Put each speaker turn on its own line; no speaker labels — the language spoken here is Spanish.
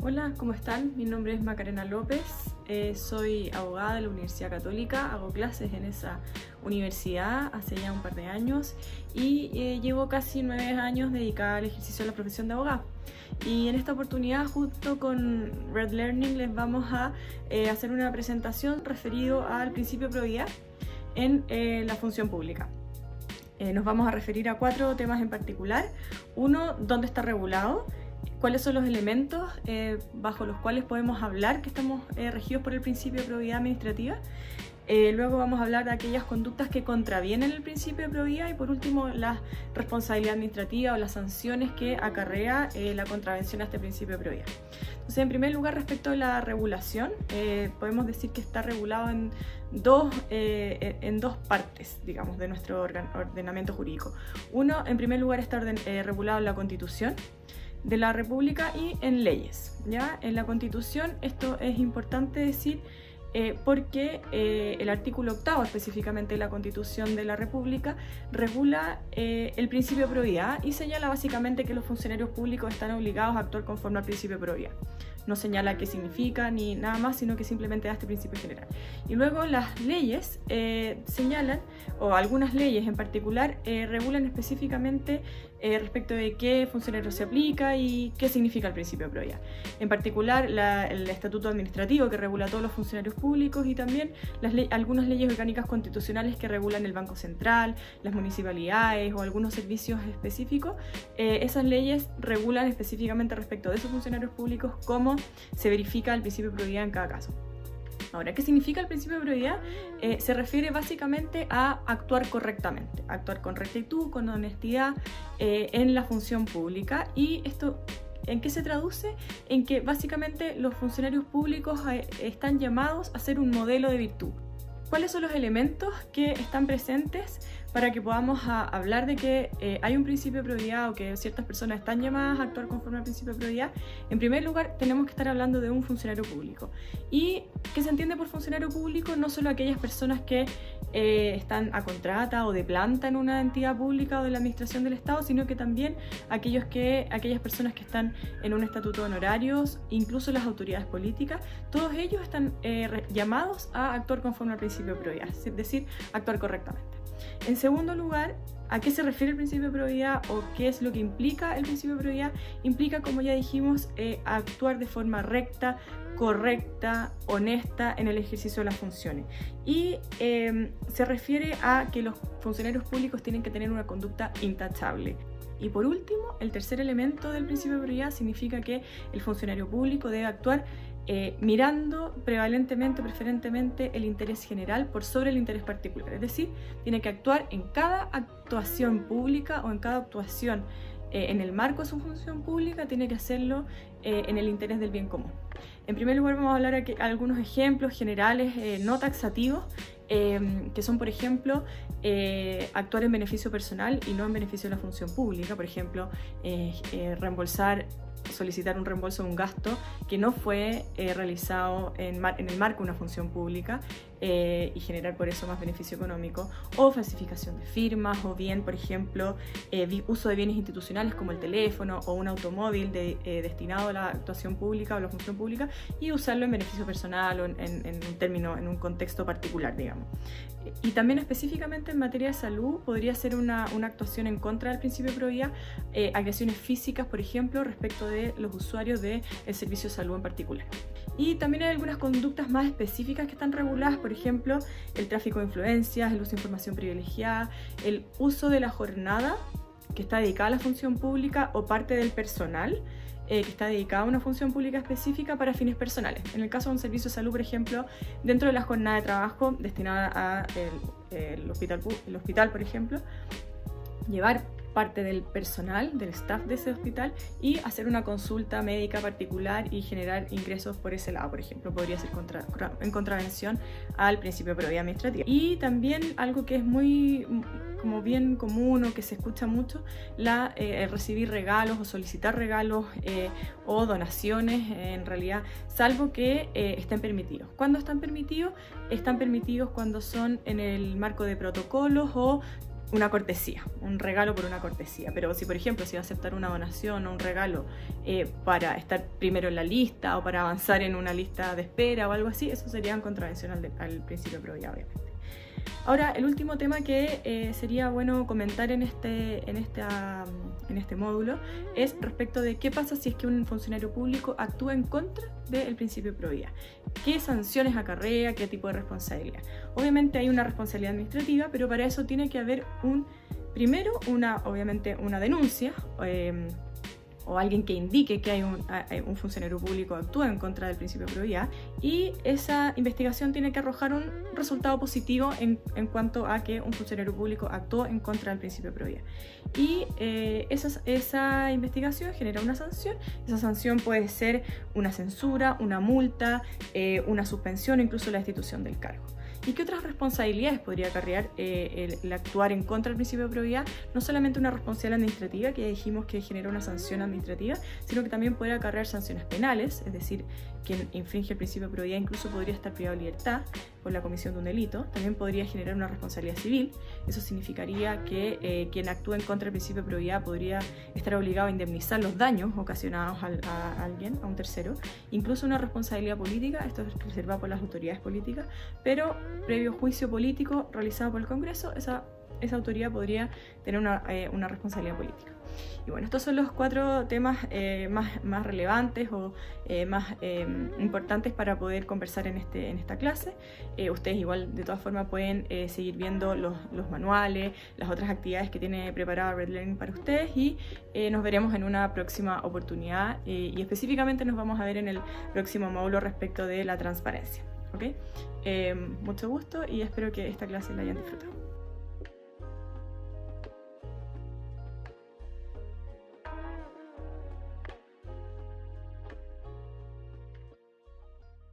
Hola, ¿cómo están? Mi nombre es Macarena López, soy abogada de la Universidad Católica, hago clases en esa universidad hace ya un par de años y llevo casi 9 años dedicada al ejercicio de la profesión de abogada. Y en esta oportunidad, junto con Red Learning, les vamos a hacer una presentación referido al principio de probidad en la función pública. Nos vamos a referir a 4 temas en particular. Uno, ¿dónde está regulado? ¿Cuáles son los elementos bajo los cuales podemos hablar que estamos regidos por el principio de probidad administrativa? Luego vamos a hablar de aquellas conductas que contravienen el principio de probidad y por último la responsabilidad administrativa o las sanciones que acarrea la contravención a este principio de probidad. Entonces, en primer lugar, respecto a la regulación, podemos decir que está regulado en dos partes, digamos, de nuestro ordenamiento jurídico. Uno, en primer lugar, está regulado en la Constitución de la República y en leyes, ¿ya? En la Constitución esto es importante decir porque el artículo 8 específicamente de la Constitución de la República regula el principio de probidad y señala básicamente que los funcionarios públicos están obligados a actuar conforme al principio de probidad. No señala qué significa ni nada más, sino que simplemente da este principio general. Y luego las leyes señalan, o algunas leyes en particular, regulan específicamente respecto de qué funcionario se aplica y qué significa el principio de probidad. En particular, el Estatuto Administrativo, que regula a todos los funcionarios públicos, y también algunas leyes orgánicas constitucionales que regulan el Banco Central, las municipalidades o algunos servicios específicos. Esas leyes regulan específicamente respecto de esos funcionarios públicos cómo se verifica el principio de probidad en cada caso. Ahora, ¿qué significa el principio de probidad? Se refiere básicamente a actuar correctamente, actuar con rectitud, con honestidad en la función pública. Y esto, ¿en qué se traduce? En que básicamente los funcionarios públicos están llamados a ser un modelo de virtud. ¿Cuáles son los elementos que están presentes para que podamos hablar de que hay un principio de probidad o que ciertas personas están llamadas a actuar conforme al principio de probidad? En primer lugar, tenemos que estar hablando de un funcionario público. ¿Y qué se entiende por funcionario público? No solo aquellas personas que están a contrata o de planta en una entidad pública o de la administración del Estado, sino que también aquellas personas que están en un estatuto de honorarios, incluso las autoridades políticas. Todos ellos están llamados a actuar conforme al principio de probidad, es decir, actuar correctamente. En segundo lugar, ¿a qué se refiere el principio de probidad o qué es lo que implica el principio de probidad? Implica, como ya dijimos, actuar de forma recta, correcta, honesta en el ejercicio de las funciones. Y se refiere a que los funcionarios públicos tienen que tener una conducta intachable. Y por último, el tercer elemento del principio de probidad significa que el funcionario público debe actuar mirando preferentemente el interés general por sobre el interés particular. Es decir, tiene que actuar en cada actuación pública o en cada actuación en el marco de su función pública, tiene que hacerlo en el interés del bien común. En primer lugar, vamos a hablar aquí algunos ejemplos generales no taxativos, que son, por ejemplo, actuar en beneficio personal y no en beneficio de la función pública. Por ejemplo, solicitar un reembolso de un gasto que no fue realizado en el marco de una función pública y generar por eso más beneficio económico, o falsificación de firmas, o bien, por ejemplo, uso de bienes institucionales como el teléfono o un automóvil destinado a la actuación pública o la función pública y usarlo en beneficio personal o en un contexto particular, digamos. Y también específicamente en materia de salud podría ser una actuación en contra del principio de probidad, agresiones físicas, por ejemplo, respecto de los usuarios del servicio de salud en particular. Y también hay algunas conductas más específicas que están reguladas, por ejemplo, el tráfico de influencias, el uso de información privilegiada, el uso de la jornada que está dedicada a la función pública o parte del personal que está dedicada a una función pública específica para fines personales. En el caso de un servicio de salud, por ejemplo, dentro de la jornada de trabajo destinada al hospital, por ejemplo, llevar parte del personal, del staff de ese hospital y hacer una consulta médica particular y generar ingresos por ese lado, por ejemplo, podría ser en contravención al principio de probidad administrativa. Y también algo que es muy como bien común o que se escucha mucho, recibir regalos o solicitar regalos o donaciones, en realidad, salvo que estén permitidos. ¿Cuándo están permitidos? Están permitidos cuando son en el marco de protocolos o una cortesía, un regalo por una cortesía. Pero si, por ejemplo, si va a aceptar una donación o un regalo para estar primero en la lista o para avanzar en una lista de espera o algo así, eso sería en contravención al principio de probidad, obviamente. Ahora, el último tema que sería bueno comentar en este módulo es respecto de qué pasa si es que un funcionario público actúa en contra del principio de probidad. ¿Qué sanciones acarrea? ¿Qué tipo de responsabilidad? Obviamente hay una responsabilidad administrativa, pero para eso tiene que haber primero obviamente una denuncia, o alguien que indique que hay un funcionario público actúa en contra del principio de probidad, y esa investigación tiene que arrojar un resultado positivo en cuanto a que un funcionario público actuó en contra del principio de probidad. Y esa investigación genera una sanción. Esa sanción puede ser una censura, una multa, una suspensión o incluso la destitución del cargo. ¿Y qué otras responsabilidades podría acarrear el actuar en contra del principio de probidad? No solamente una responsabilidad administrativa, que dijimos que genera una sanción administrativa, sino que también puede acarrear sanciones penales, es decir, quien infringe el principio de probidad incluso podría estar privado de libertad por la comisión de un delito. También podría generar una responsabilidad civil. Eso significaría que quien actúa en contra del principio de probidad podría estar obligado a indemnizar los daños ocasionados a alguien, a un tercero. Incluso una responsabilidad política, esto es reservado por las autoridades políticas, pero previo juicio político realizado por el Congreso, esa autoridad podría tener una responsabilidad política. Y bueno, estos son los 4 temas más relevantes o más importantes para poder conversar en esta clase. Ustedes igual de todas formas pueden seguir viendo los manuales, las otras actividades que tiene preparada Red Learning para ustedes, y nos veremos en una próxima oportunidad, y específicamente nos vamos a ver en el próximo módulo respecto de la transparencia. ¿Okay? Mucho gusto y espero que esta clase la hayan disfrutado.